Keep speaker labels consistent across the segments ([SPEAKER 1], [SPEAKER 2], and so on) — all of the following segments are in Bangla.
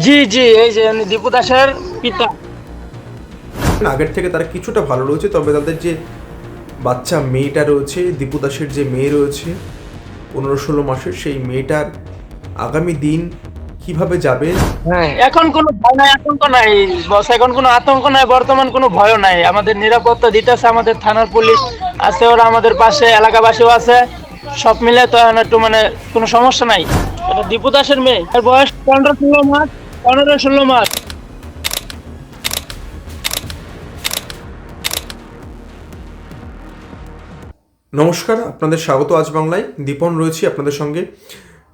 [SPEAKER 1] জি জি, এই যে দীপু দাসের পিতা।
[SPEAKER 2] আগের থেকে তারা কিছুটা ভালো রয়েছে, তবে তাদের যে বাচ্চা মেয়েটা রয়েছে, দীপু দাসের যে মেয়ে রয়েছে 15-16 মাসের, সেই মেয়েটার আগামী দিন কিভাবে যাবে।
[SPEAKER 1] হ্যাঁ, এখন কোনো ভয় নাই, আতঙ্ক নাই বস, এখন কোনো আতঙ্ক নাই, বর্তমান কোনো ভয় নাই। আমাদের নিরাপত্তা দিতেছে আমাদের থানার পুলিশ আছে, ওরা আমাদের পাশে, এলাকাবাসীও আছে, সব মিলে তো এখন একটু মানে কোনো সমস্যা নাই। এটা দীপু দাসের মেয়ে, এর বয়স 15-16 মাস, 15-16 মাস।
[SPEAKER 2] নমস্কার, আপনাদের স্বাগত আজ বাংলায়। দীপন রয়েছি আপনাদের সঙ্গে।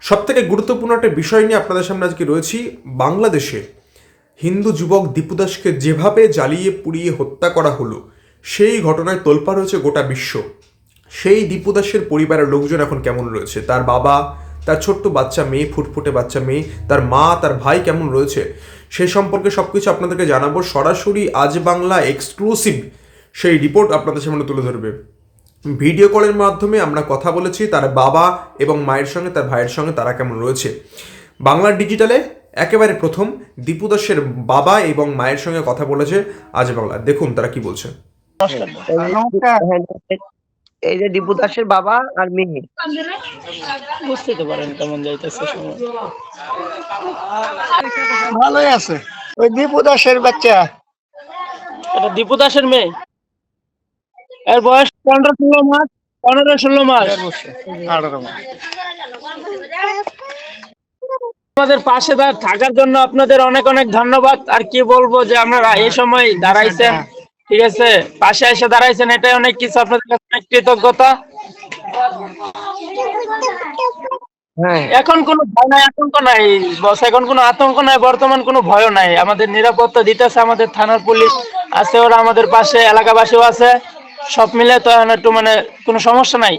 [SPEAKER 2] সবথেকে গুরুত্বপূর্ণ একটা বিষয় নিয়ে আপনাদের সামনে আজকে রয়েছি। বাংলাদেশে হিন্দু যুবক দীপু দাসকে যেভাবে জ্বালিয়ে পুড়িয়ে হত্যা করা হলো, সেই ঘটনায় তোলপাড় হয়েছে গোটা বিশ্ব। সেই দীপু দাসের পরিবারের লোকজন এখন কেমন রয়েছে, তার বাবা, তার ছোট্ট বাচ্চা মেয়ে, ফুটফুটে বাচ্চা মেয়ে, তার মা, তার ভাই কেমন রয়েছে, সেই সম্পর্কে সব কিছু আপনাদেরকে জানাবো। সরাসরি আজ বাংলা এক্সক্লুসিভ সেই রিপোর্ট আপনাদের সামনে তুলে ধরবে। ভিডিও কলের মাধ্যমে আমরা কথা বলেছি তার বাবা এবং মায়ের সঙ্গে, তার ভাইয়ের সঙ্গে, তারা কেমন রয়েছে। বাংলার ডিজিটালে একেবারে প্রথম দীপু দাসের বাবা এবং মায়ের সঙ্গে কথা বলেছে আজ বাংলা। দেখুন তারা কি বলছে।
[SPEAKER 3] এই যে দীপু দাসের বাবা আর মেয়ে,
[SPEAKER 1] বুঝতে তো পারেন কেমন যাইতেছে সময়।
[SPEAKER 4] ভালোই আছে। ওই দীপু দাসের বাচ্চা,
[SPEAKER 1] এটা দীপু দাসের মেয়ে, এর বয়স 15-16 মাস, 15-16 মাস।
[SPEAKER 4] 18 মাস।
[SPEAKER 1] আমাদের পাশে থাকার জন্য আপনাদের অনেক অনেক ধন্যবাদ। আর কি বলবো, যে আপনারা এই সময় দাঁড়াইছেন, ঠিক আছে, পাশে এসে দাঁড়াইছেন, এটাই অনেক কিছু। আপনাদের কাছে অনেক কৃতজ্ঞতা।
[SPEAKER 3] হ্যাঁ,
[SPEAKER 1] এখন কোনো ভয় নাই, আতঙ্ক নাই বস, এখন কোনো আতঙ্ক নাই, বর্তমান কোনো ভয় নাই। আমাদের নিরাপত্তা দিতেছে আমাদের থানার পুলিশ আছে, ওরা আমাদের পাশে, এলাকাবাসীও আছে, সব মিলে তো এখন একটু মানে কোনো সমস্যা নাই।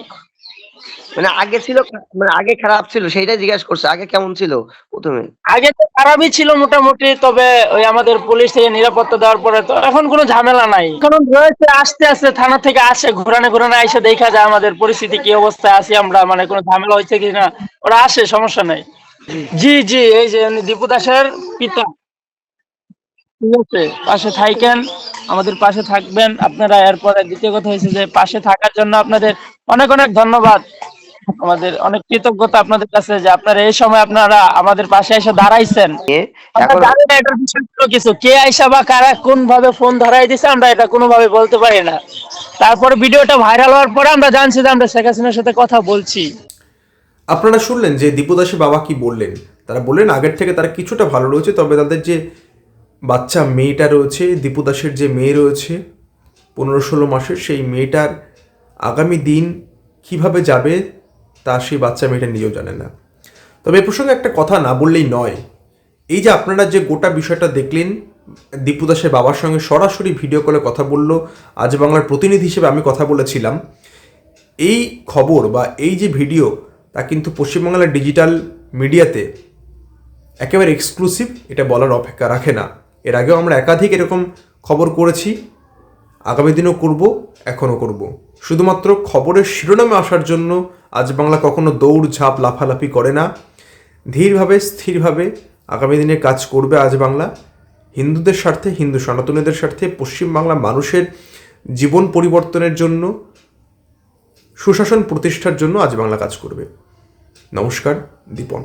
[SPEAKER 3] মানে আগে ছিল, মানে আগে খারাপ ছিল সেইটাই জিজ্ঞাসা করছে, আগে কেমন ছিল প্রথমে।
[SPEAKER 1] আগে তো খারাপই ছিল মোটামুটি, তবে ওই আমাদের পুলিশ থেকে নিরাপত্তা দেওয়ার পরে তো এখন কোনো ঝামেলা নাই। এখন রয়েছে, আসতে আসতে থানা থেকে আসে, ঘুরানে ঘুরানে আইসা দেখা যায় আমাদের পরিস্থিতি কি অবস্থায় আছি আমরা, মানে কোনো ঝামেলা হয়েছে কিনা, ওরা আসে, সমস্যা নাই। জি জি, এই যে দীপু দাসের পিতা, ঠিক আছে, পাশে থাকেন, আমাদের পাশে থাকবেন আপনারা। এরপরে দ্বিতীয় কথা হয়েছে যে পাশে থাকার জন্য আপনাদের অনেক অনেক ধন্যবাদ। আমাদের অনেক কৃতজ্ঞতা আপনাদের কাছে যে আপনারা এই সময় আপনারা আমাদের পাশে এসে দাঁড়াইছেন। আমরা
[SPEAKER 3] এখন
[SPEAKER 1] জানি না এটার বিষয় কোনো কিছু, কে আইসা বা কারা কোন ভাবে ফোন ধরাই দিছে, আমরা এটা কোনোভাবে বলতে পারি না। তারপরে ভিডিওটা ভাইরাল হওয়ার পরে আমরা জানছি যে আমরা শেখ হাসিনার সাথে কথা বলছি।
[SPEAKER 2] আপনারা শুনলেন যে দীপু দাসের বাবা কি বললেন। তারা বললেন আগের থেকে তারা কিছুটা ভালো রয়েছে, তবে তাদের যে বাচ্চা মেয়েটা রয়েছে, দীপু দাসের যে মেয়ে রয়েছে 15-16 মাসের, সেই মেয়েটার আগামী দিন কিভাবে যাবে তা সেই বাচ্চা মেয়েটা নিজেও জানে না। তবে এ প্রসঙ্গে একটা কথা না বললেই নয়। এই যে আপনারা যে গোটা বিষয়টা দেখলেন, দীপু দাসের বাবার সঙ্গে সরাসরি ভিডিও কলে কথা বলল আজ বাংলার প্রতিনিধি হিসেবে আমি কথা বলেছিলাম। এই খবর বা এই যে ভিডিও, তা কিন্তু পশ্চিমবাংলার ডিজিটাল মিডিয়াতে একেবারে এক্সক্লুসিভ, এটা বলার অপেক্ষা রাখে না। এর আগেও আমরা একাধিক এরকম খবর করেছি, আগামী দিনও করব, এখনও করব। শুধুমাত্র খবরের শিরোনামে আসার জন্য আজ বাংলা কখনো দৌড় ঝাঁপ লাফালাফি করে না। ধীরভাবে স্থিরভাবে আগামী দিনে কাজ করবে আজ বাংলা। হিন্দুদের স্বার্থে, হিন্দু সনাতনীদের স্বার্থে, পশ্চিমবাংলা মানুষের জীবন পরিবর্তনের জন্য, সুশাসন প্রতিষ্ঠার জন্য আজ বাংলা কাজ করবে। নমস্কার, দীপন।